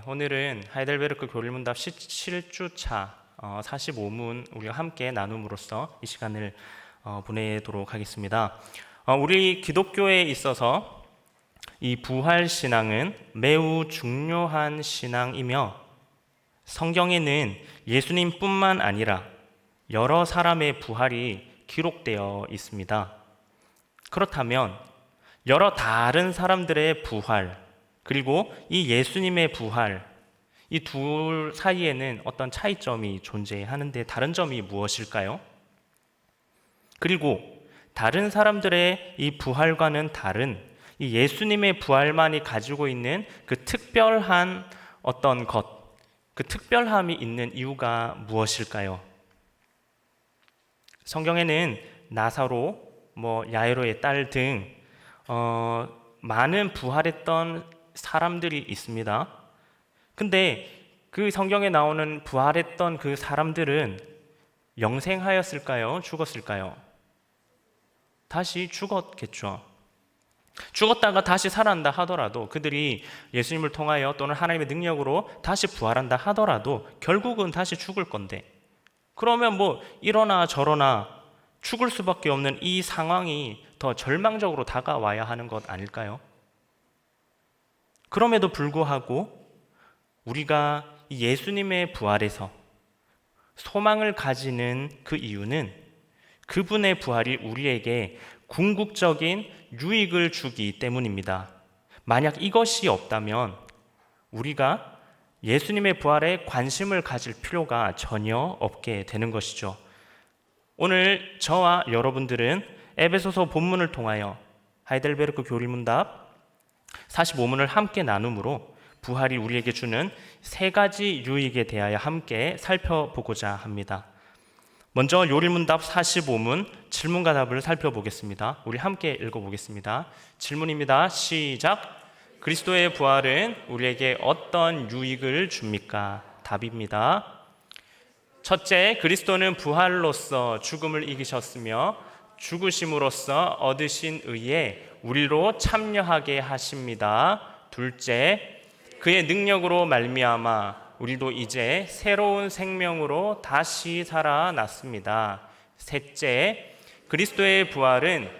오늘은 하이델베르크 교리문답 17주차 45문 우리가 함께 나눔으로써 이 시간을 보내도록 하겠습니다. 우리 기독교에 있어서 이 부활신앙은 매우 중요한 신앙이며 성경에는 예수님뿐만 아니라 여러 사람의 부활이 기록되어 있습니다. 그렇다면 여러 다른 사람들의 부활 그리고 이 예수님의 부활, 이 둘 사이에는 어떤 차이점이 존재하는데 다른 점이 무엇일까요? 그리고 다른 사람들의 이 부활과는 다른 이 예수님의 부활만이 가지고 있는 그 특별한 어떤 것, 그 특별함이 있는 이유가 무엇일까요? 성경에는 나사로, 야이로의 딸 등 많은 부활했던 사람들이 있습니다. 근데 그 성경에 나오는 부활했던 그 사람들은 영생하였을까요? 죽었을까요? 다시 죽었겠죠. 죽었다가 다시 살아난다 하더라도 그들이 예수님을 통하여 또는 하나님의 능력으로 다시 부활한다 하더라도 결국은 다시 죽을 건데, 그러면 이러나 저러나 죽을 수밖에 없는 이 상황이 더 절망적으로 다가와야 하는 것 아닐까요? 그럼에도 불구하고 우리가 예수님의 부활에서 소망을 가지는 그 이유는 그분의 부활이 우리에게 궁극적인 유익을 주기 때문입니다. 만약 이것이 없다면 우리가 예수님의 부활에 관심을 가질 필요가 전혀 없게 되는 것이죠. 오늘 저와 여러분들은 에베소서 본문을 통하여 하이델베르크 교리문답 45문을 함께 나눔으로 부활이 우리에게 주는 세 가지 유익에 대하여 함께 살펴보고자 합니다. 먼저 요리문답 45문 질문과 답을 살펴보겠습니다. 우리 함께 읽어보겠습니다. 질문입니다. 시작. 그리스도의 부활은 우리에게 어떤 유익을 줍니까? 답입니다. 첫째, 그리스도는 부활로서 죽음을 이기셨으며 죽으심으로써 얻으신 의에 우리로 참여하게 하십니다. 둘째, 그의 능력으로 말미암아 우리도 이제 새로운 생명으로 다시 살아났습니다. 셋째, 그리스도의 부활은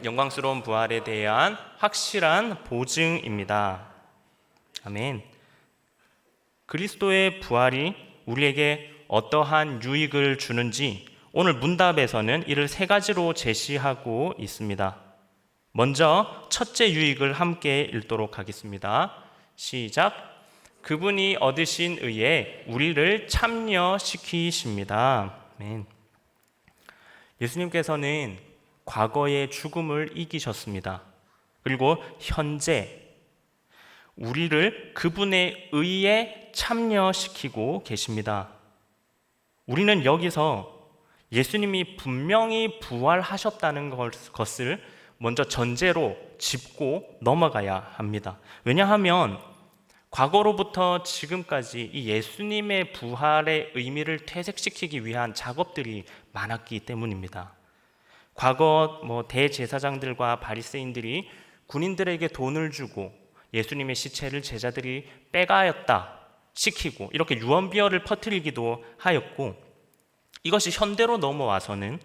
영광스러운 부활에 대한 확실한 보증입니다. 아멘. 그리스도의 부활이 우리에게 어떠한 유익을 주는지 오늘 문답에서는 이를 세 가지로 제시하고 있습니다. 먼저 첫째 유익을 함께 읽도록 하겠습니다. 시작. 그분이 얻으신 의에 우리를 참여시키십니다. 아멘. 예수님께서는 과거의 죽음을 이기셨습니다. 그리고 현재 우리를 그분의 의에 참여시키고 계십니다. 우리는 여기서 예수님이 분명히 부활하셨다는 것을 먼저 전제로 짚고 넘어가야 합니다. 왜냐하면 과거로부터 지금까지 이 예수님의 부활의 의미를 퇴색시키기 위한 작업들이 많았기 때문입니다. 과거 대제사장들과 바리새인들이 군인들에게 돈을 주고 예수님의 시체를 제자들이 빼가였다 시키고 이렇게 유언비어를 퍼뜨리기도 하였고, 이것이 현대로 넘어와서는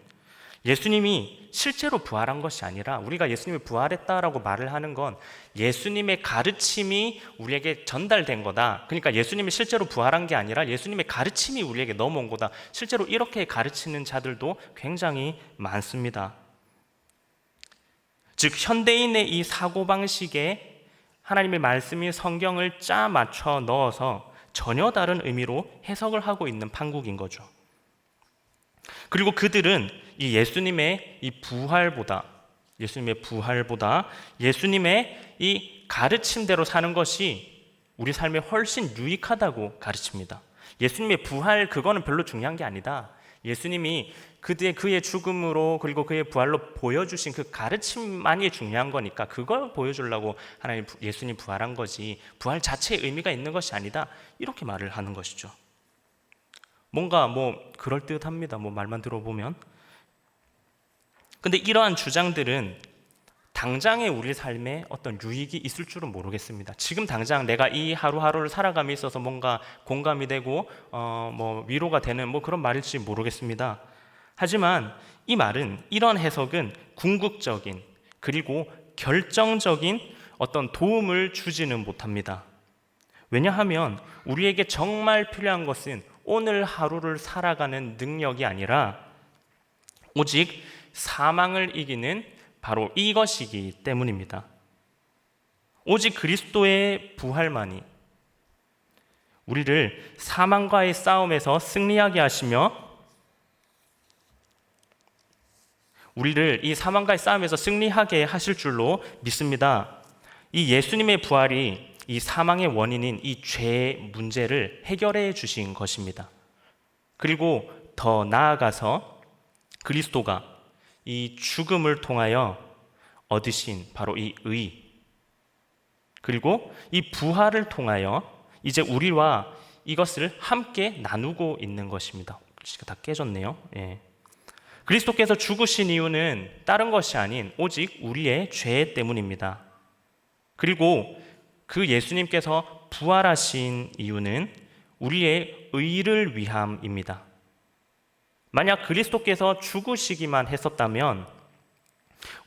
예수님이 실제로 부활한 것이 아니라 우리가 예수님이 부활했다라고 말을 하는 건 예수님의 가르침이 우리에게 전달된 거다. 그러니까 예수님이 실제로 부활한 게 아니라 예수님의 가르침이 우리에게 넘어온 거다. 실제로 이렇게 가르치는 자들도 굉장히 많습니다. 즉 현대인의 이 사고방식에 하나님의 말씀이 성경을 짜 맞춰 넣어서 전혀 다른 의미로 해석을 하고 있는 판국인 거죠. 그리고 그들은 이 예수님의 부활보다 예수님의 이 가르침대로 사는 것이 우리 삶에 훨씬 유익하다고 가르칩니다. 예수님의 부활 그거는 별로 중요한 게 아니다. 예수님이 그의 죽음으로 그리고 그의 부활로 보여주신 그 가르침만이 중요한 거니까 그걸 보여주려고 예수님 부활한 거지 부활 자체에 의미가 있는 것이 아니다. 이렇게 말을 하는 것이죠. 뭔가 그럴듯합니다. 말만 들어보면. 근데 이러한 주장들은 당장의 우리 삶에 어떤 유익이 있을 줄은 모르겠습니다. 지금 당장 내가 이 하루하루를 살아감에 있어서 뭔가 공감이 되고 위로가 되는 그런 말일지 모르겠습니다. 하지만 이 말은, 이런 해석은 궁극적인 그리고 결정적인 어떤 도움을 주지는 못합니다. 왜냐하면 우리에게 정말 필요한 것은 오늘 하루를 살아가는 능력이 아니라 오직 사망을 이기는 바로 이것이기 때문입니다. 오직 그리스도의 부활만이 우리를 사망과의 싸움에서 승리하게 하시며 우리를 이 사망과의 싸움에서 승리하게 하실 줄로 믿습니다. 이 예수님의 부활이 이 사망의 원인인 이 죄의 문제를 해결해 주신 것입니다. 그리고 더 나아가서 그리스도가 이 죽음을 통하여 얻으신 바로 이 의, 그리고 이 부활을 통하여 이제 우리와 이것을 함께 나누고 있는 것입니다. 글씨가 다 깨졌네요. 그리스도께서 죽으신 이유는 다른 것이 아닌 오직 우리의 죄 때문입니다. 그리고 그 예수님께서 부활하신 이유는 우리의 의를 위함입니다. 만약 그리스도께서 죽으시기만 했었다면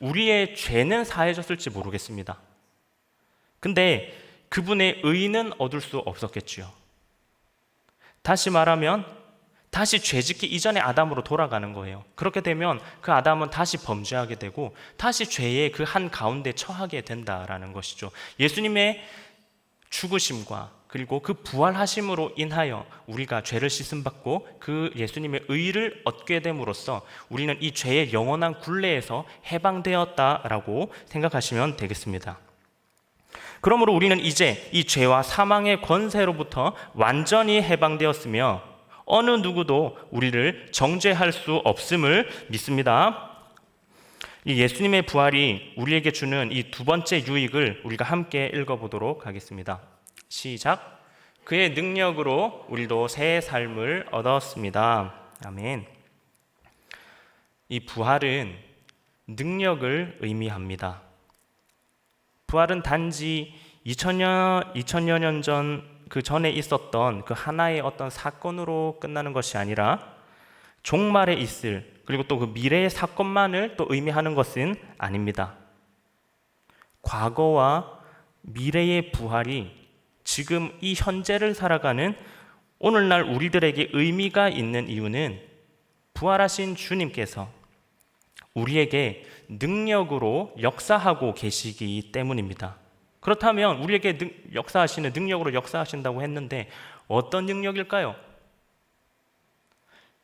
우리의 죄는 사해졌을지 모르겠습니다. 근데 그분의 의는 얻을 수 없었겠지요. 다시 말하면 다시 죄짓기 이전의 아담으로 돌아가는 거예요. 그렇게 되면 그 아담은 다시 범죄하게 되고 다시 죄의 그 한 가운데 처하게 된다라는 것이죠. 예수님의 죽으심과 그리고 그 부활하심으로 인하여 우리가 죄를 씻음받고 그 예수님의 의를 얻게 됨으로써 우리는 이 죄의 영원한 굴레에서 해방되었다라고 생각하시면 되겠습니다. 그러므로 우리는 이제 이 죄와 사망의 권세로부터 완전히 해방되었으며 어느 누구도 우리를 정죄할 수 없음을 믿습니다. 이 예수님의 부활이 우리에게 주는 이 두 번째 유익을 우리가 함께 읽어보도록 하겠습니다. 시작. 그의 능력으로 우리도 새 삶을 얻었습니다. 아멘. 이 부활은 능력을 의미합니다. 부활은 단지 2000여 년 전 그 전에 있었던 그 하나의 어떤 사건으로 끝나는 것이 아니라 종말에 있을 그리고 또 그 미래의 사건만을 또 의미하는 것은 아닙니다. 과거와 미래의 부활이 지금 이 현재를 살아가는 오늘날 우리들에게 의미가 있는 이유는 부활하신 주님께서 우리에게 능력으로 역사하고 계시기 때문입니다. 그렇다면 우리에게 역사하시는 능력으로 역사하신다고 했는데 어떤 능력일까요?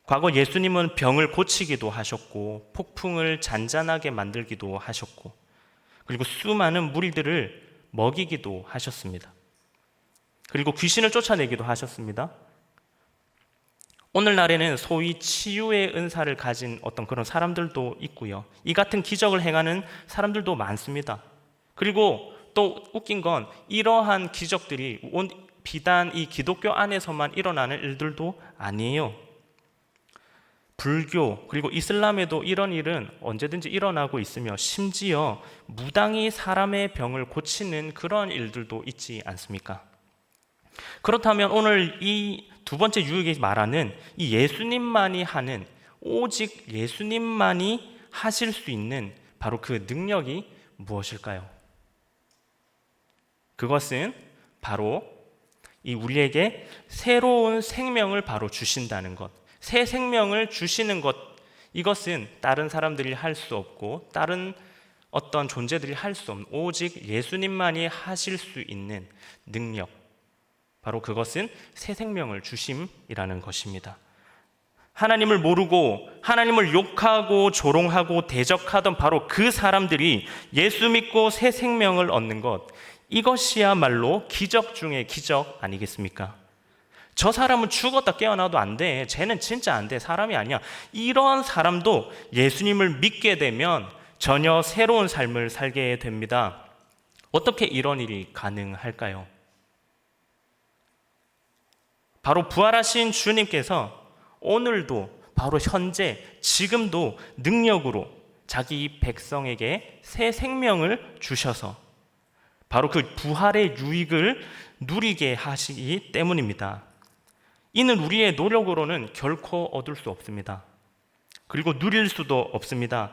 과거 예수님은 병을 고치기도 하셨고 폭풍을 잔잔하게 만들기도 하셨고 그리고 수많은 무리들을 먹이기도 하셨습니다. 그리고 귀신을 쫓아내기도 하셨습니다. 오늘날에는 소위 치유의 은사를 가진 어떤 그런 사람들도 있고요. 이 같은 기적을 행하는 사람들도 많습니다. 그리고 또 웃긴 건 이러한 기적들이 비단 이 기독교 안에서만 일어나는 일들도 아니에요. 불교 그리고 이슬람에도 이런 일은 언제든지 일어나고 있으며 심지어 무당이 사람의 병을 고치는 그런 일들도 있지 않습니까? 그렇다면 오늘 이 두 번째 유익이 말하는 이 예수님만이 하는 오직 예수님만이 하실 수 있는 바로 그 능력이 무엇일까요? 그것은 바로 이 우리에게 새로운 생명을 바로 주신다는 것, 새 생명을 주시는 것, 이것은 다른 사람들이 할 수 없고 다른 어떤 존재들이 할 수 없는 오직 예수님만이 하실 수 있는 능력, 바로 그것은 새 생명을 주심이라는 것입니다. 하나님을 모르고 하나님을 욕하고 조롱하고 대적하던 바로 그 사람들이 예수 믿고 새 생명을 얻는 것, 이것이야말로 기적 중의 기적 아니겠습니까? 저 사람은 죽었다 깨어나도 안 돼. 쟤는 진짜 안 돼. 사람이 아니야. 이런 사람도 예수님을 믿게 되면 전혀 새로운 삶을 살게 됩니다. 어떻게 이런 일이 가능할까요? 바로 부활하신 주님께서 오늘도 바로 현재 지금도 능력으로 자기 백성에게 새 생명을 주셔서 바로 그 부활의 유익을 누리게 하시기 때문입니다. 이는 우리의 노력으로는 결코 얻을 수 없습니다. 그리고 누릴 수도 없습니다.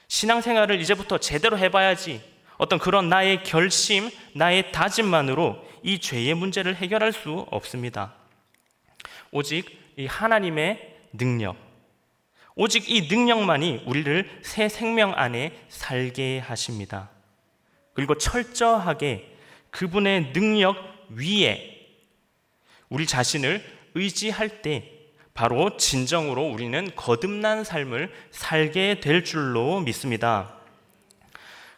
신앙생활을 이제부터 제대로 해봐야지, 어떤 그런 나의 결심, 나의 다짐만으로 이 죄의 문제를 해결할 수 없습니다. 오직 이 하나님의 능력, 오직 이 능력만이 우리를 새 생명 안에 살게 하십니다. 그리고 철저하게 그분의 능력 위에 우리 자신을 의지할 때 바로 진정으로 우리는 거듭난 삶을 살게 될 줄로 믿습니다.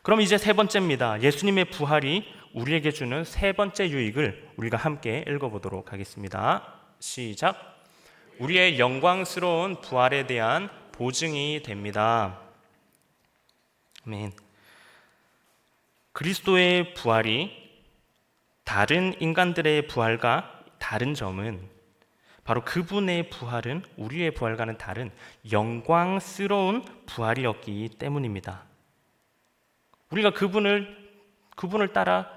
그럼 이제 세 번째입니다. 예수님의 부활이 우리에게 주는 세 번째 유익을 우리가 함께 읽어보도록 하겠습니다. 시작. 우리의 영광스러운 부활에 대한 보증이 됩니다. 아멘. 그리스도의 부활이 다른 인간들의 부활과 다른 점은 바로 그분의 부활은 우리의 부활과는 다른 영광스러운 부활이었기 때문입니다. 우리가 그분을 따라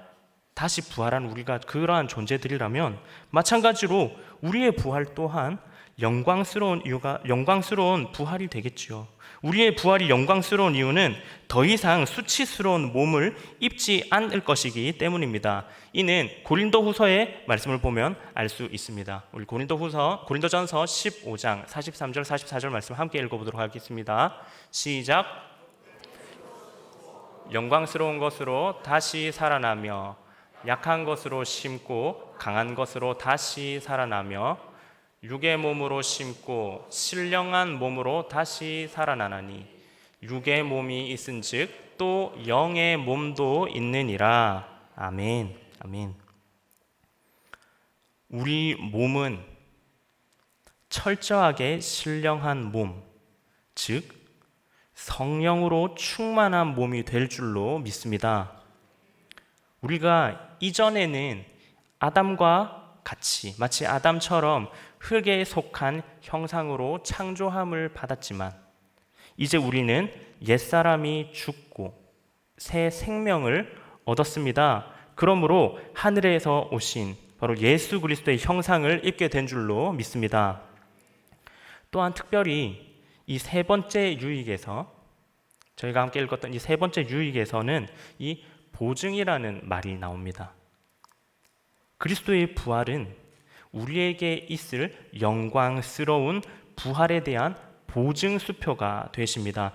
다시 부활한 우리가 그러한 존재들이라면 마찬가지로 우리의 부활 또한 영광스러운 부활이 되겠지요. 우리의 부활이 영광스러운 이유는 더 이상 수치스러운 몸을 입지 않을 것이기 때문입니다. 이는 고린도후서의 말씀을 보면 알 수 있습니다. 우리 고린도전서 15장 43절 44절 말씀 함께 읽어보도록 하겠습니다. 시작. 영광스러운 것으로 다시 살아나며 약한 것으로 심고 강한 것으로 다시 살아나며 육의 몸으로 심고 신령한 몸으로 다시 살아나나니 육의 몸이 있은즉 또 영의 몸도 있느니라. 아멘. 아멘. 우리 몸은 철저하게 신령한 몸, 즉 성령으로 충만한 몸이 될 줄로 믿습니다. 우리가 이전에는 아담과 같이 마치 아담처럼 흙에 속한 형상으로 창조함을 받았지만 이제 우리는 옛사람이 죽고 새 생명을 얻었습니다. 그러므로 하늘에서 오신 바로 예수 그리스도의 형상을 입게 된 줄로 믿습니다. 또한 특별히 이 세 번째 유익에서 저희가 함께 읽었던 이 세 번째 유익에서는 이 보증이라는 말이 나옵니다. 그리스도의 부활은 우리에게 있을 영광스러운 부활에 대한 보증수표가 되십니다.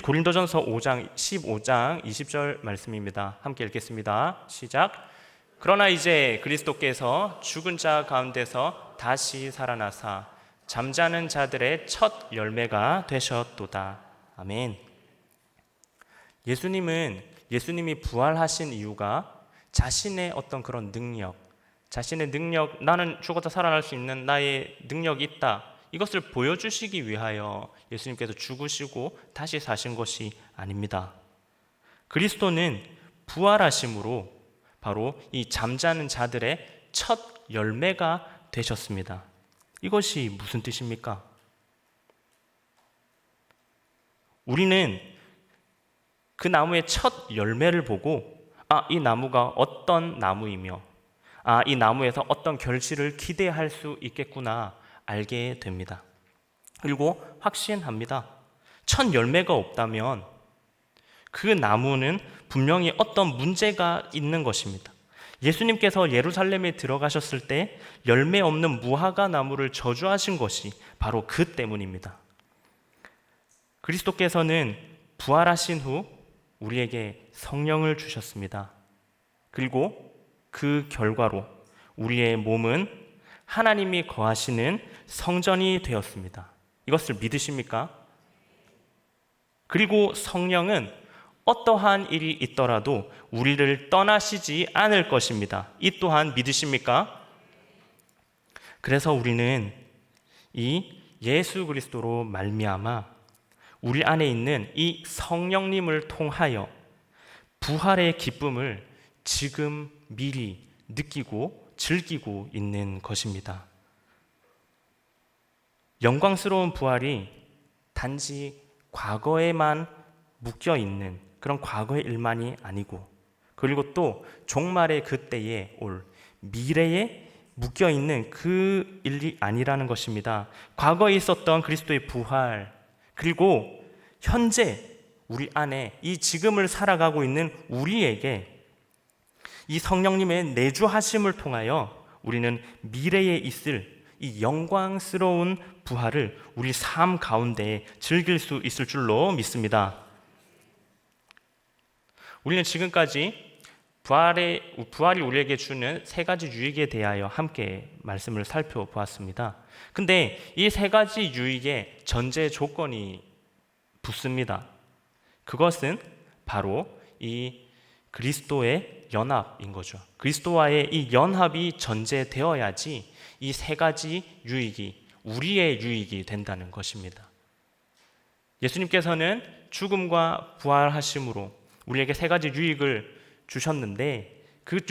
고린도전서 15장 20절 말씀입니다. 함께 읽겠습니다. 시작. 그러나 이제 그리스도께서 죽은 자 가운데서 다시 살아나사 잠자는 자들의 첫 열매가 되셨도다. 아멘. 예수님이 부활하신 이유가 자신의 어떤 그런 자신의 능력, 나는 죽어도 살아날 수 있는 나의 능력이 있다, 이것을 보여주시기 위하여 예수님께서 죽으시고 다시 사신 것이 아닙니다. 그리스도는 부활하심으로 바로 이 잠자는 자들의 첫 열매가 되셨습니다. 이것이 무슨 뜻입니까? 우리는 그 나무의 첫 열매를 보고 이 나무가 어떤 나무이며 이 나무에서 어떤 결실을 기대할 수 있겠구나 알게 됩니다. 그리고 확신합니다. 첫 열매가 없다면 그 나무는 분명히 어떤 문제가 있는 것입니다. 예수님께서 예루살렘에 들어가셨을 때 열매 없는 무화과 나무를 저주하신 것이 바로 그 때문입니다. 그리스도께서는 부활하신 후 우리에게 성령을 주셨습니다. 그리고 그 결과로 우리의 몸은 하나님이 거하시는 성전이 되었습니다. 이것을 믿으십니까? 그리고 성령은 어떠한 일이 있더라도 우리를 떠나시지 않을 것입니다. 이 또한 믿으십니까? 그래서 우리는 이 예수 그리스도로 말미암아 우리 안에 있는 이 성령님을 통하여 부활의 기쁨을 지금 미리 느끼고 즐기고 있는 것입니다. 영광스러운 부활이 단지 과거에만 묶여 있는 그런 과거의 일만이 아니고, 그리고 또 종말의 그때에 올 미래에 묶여 있는 그 일이 아니라는 것입니다. 과거에 있었던 그리스도의 부활, 그리고 현재 우리 안에 이 지금을 살아가고 있는 우리에게 이 성령님의 내주하심을 통하여 우리는 미래에 있을 이 영광스러운 부활을 우리 삶 가운데 즐길 수 있을 줄로 믿습니다. 우리는 지금까지 부활이 우리에게 주는 세 가지 유익에 대하여 함께 말씀을 살펴보았습니다. 근데 이 세 가지 유익에 전제 조건이 붙습니다. 그것은 바로 이 그리스도의 연합인 거죠. 그리스도와의 이 연합이 전제되어야지 이 세 가지 유익이 우리의 유익이 된다는 것입니다. 예수님께서는 죽음과 부활하심으로 우리에게 세 가지 유익을 주셨는데 그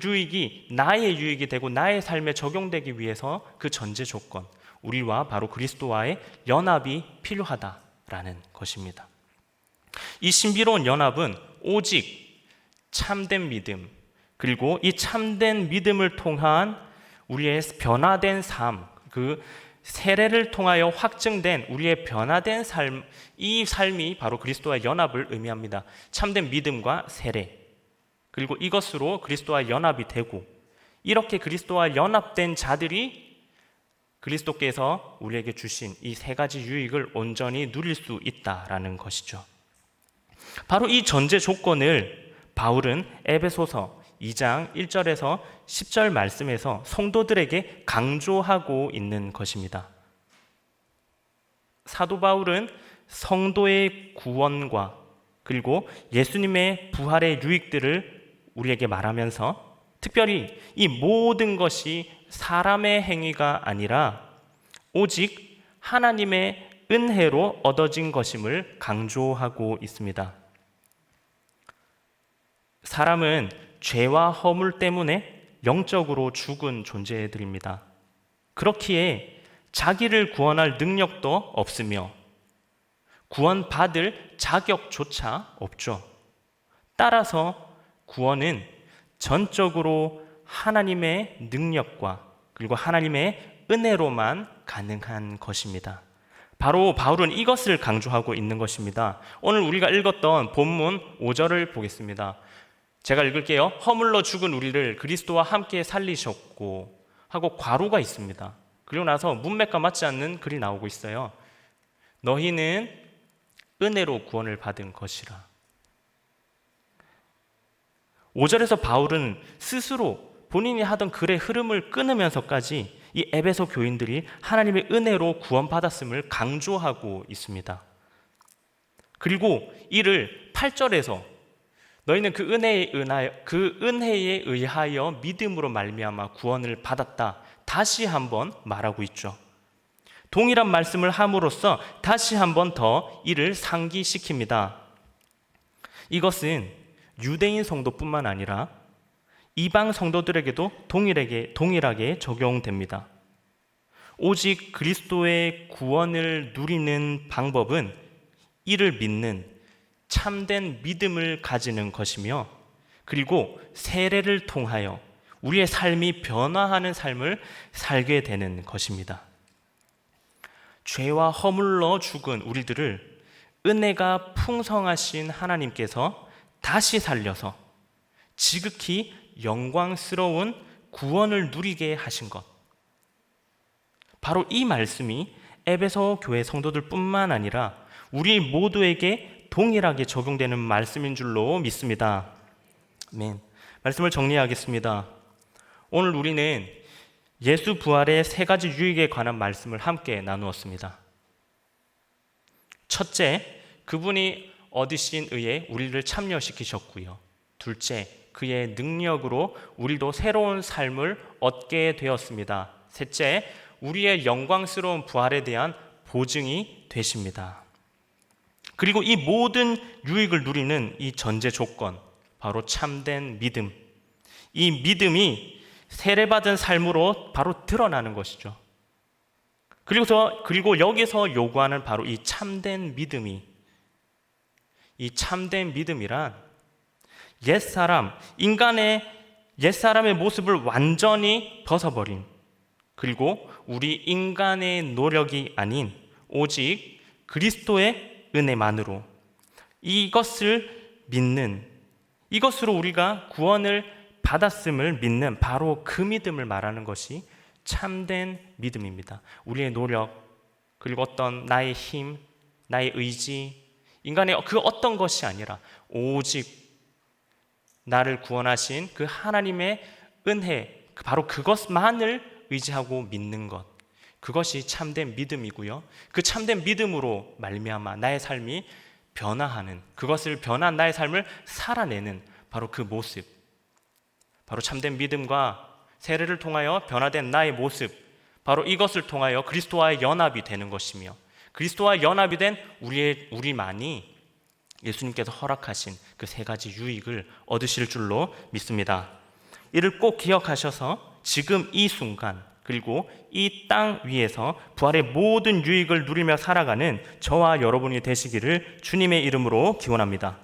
유익이 나의 유익이 되고 나의 삶에 적용되기 위해서 그 전제 조건, 우리와 바로 그리스도와의 연합이 필요하다라는 것입니다. 이 신비로운 연합은 오직 참된 믿음, 그리고 이 참된 믿음을 통한 우리의 변화된 삶, 그 세례를 통하여 확증된 우리의 변화된 삶, 이 삶이 바로 그리스도와 연합을 의미합니다. 참된 믿음과 세례, 그리고 이것으로 그리스도와 연합이 되고, 이렇게 그리스도와 연합된 자들이 그리스도께서 우리에게 주신 이 세 가지 유익을 온전히 누릴 수 있다라는 것이죠. 바로 이 전제 조건을 바울은 에베소서 2장 1절에서 10절 말씀에서 성도들에게 강조하고 있는 것입니다. 사도 바울은 성도의 구원과 그리고 예수님의 부활의 유익들을 우리에게 말하면서 특별히 이 모든 것이 사람의 행위가 아니라 오직 하나님의 은혜로 얻어진 것임을 강조하고 있습니다. 사람은 죄와 허물 때문에 영적으로 죽은 존재들입니다. 그렇기에 자기를 구원할 능력도 없으며 구원받을 자격조차 없죠. 따라서 구원은 전적으로 하나님의 능력과 그리고 하나님의 은혜로만 가능한 것입니다. 바로 바울은 이것을 강조하고 있는 것입니다. 오늘 우리가 읽었던 본문 5절을 보겠습니다. 제가 읽을게요. 허물로 죽은 우리를 그리스도와 함께 살리셨고 하고 괄호가 있습니다. 그리고 나서 문맥과 맞지 않는 글이 나오고 있어요. 너희는 은혜로 구원을 받은 것이라. 5절에서 바울은 스스로 본인이 하던 글의 흐름을 끊으면서까지 이 에베소 교인들이 하나님의 은혜로 구원받았음을 강조하고 있습니다. 그리고 이를 8절에서 너희는 그 은혜에 의하여 믿음으로 말미암아 구원을 받았다. 다시 한번 말하고 있죠. 동일한 말씀을 함으로써 다시 한번 더 이를 상기시킵니다. 이것은 유대인 성도뿐만 아니라 이방 성도들에게도 동일하게 적용됩니다. 오직 그리스도의 구원을 누리는 방법은 이를 믿는 참된 믿음을 가지는 것이며, 그리고 세례를 통하여 우리의 삶이 변화하는 삶을 살게 되는 것입니다. 죄와 허물로 죽은 우리들을 은혜가 풍성하신 하나님께서 다시 살려서 지극히 영광스러운 구원을 누리게 하신 것, 바로 이 말씀이 에베소 교회 성도들뿐만 아니라 우리 모두에게 동일하게 적용되는 말씀인 줄로 믿습니다. 아멘. 말씀을 정리하겠습니다. 오늘 우리는 예수 부활의 세 가지 유익에 관한 말씀을 함께 나누었습니다. 첫째, 그분이 얻으신 의에 우리를 참여시키셨고요. 둘째, 그의 능력으로 우리도 새로운 삶을 얻게 되었습니다. 셋째, 우리의 영광스러운 부활에 대한 보증이 되십니다. 그리고 이 모든 유익을 누리는 이 전제 조건, 바로 참된 믿음. 이 믿음이 세례받은 삶으로 바로 드러나는 것이죠. 그리고 여기서 요구하는 바로 이 참된 믿음이 이 참된 믿음이란 옛사람의 모습을 완전히 벗어버린, 그리고 우리 인간의 노력이 아닌 오직 그리스도의 은혜만으로 이것을 믿는, 이것으로 우리가 구원을 받았음을 믿는 바로 그 믿음을 말하는 것이 참된 믿음입니다. 우리의 노력, 그리고 어떤 나의 힘, 나의 의지, 인간의 그 어떤 것이 아니라 오직 나를 구원하신 그 하나님의 은혜, 바로 그것만을 의지하고 믿는 것, 그것이 참된 믿음이고요. 그 참된 믿음으로 말미암아 나의 삶이 변화하는, 그것을 변한 나의 삶을 살아내는 바로 그 모습, 바로 참된 믿음과 세례를 통하여 변화된 나의 모습, 바로 이것을 통하여 그리스도와의 연합이 되는 것이며, 그리스도와 연합이 된 우리만이 예수님께서 허락하신 그 세 가지 유익을 얻으실 줄로 믿습니다. 이를 꼭 기억하셔서 지금 이 순간, 그리고 이 땅 위에서 부활의 모든 유익을 누리며 살아가는 저와 여러분이 되시기를 주님의 이름으로 기원합니다.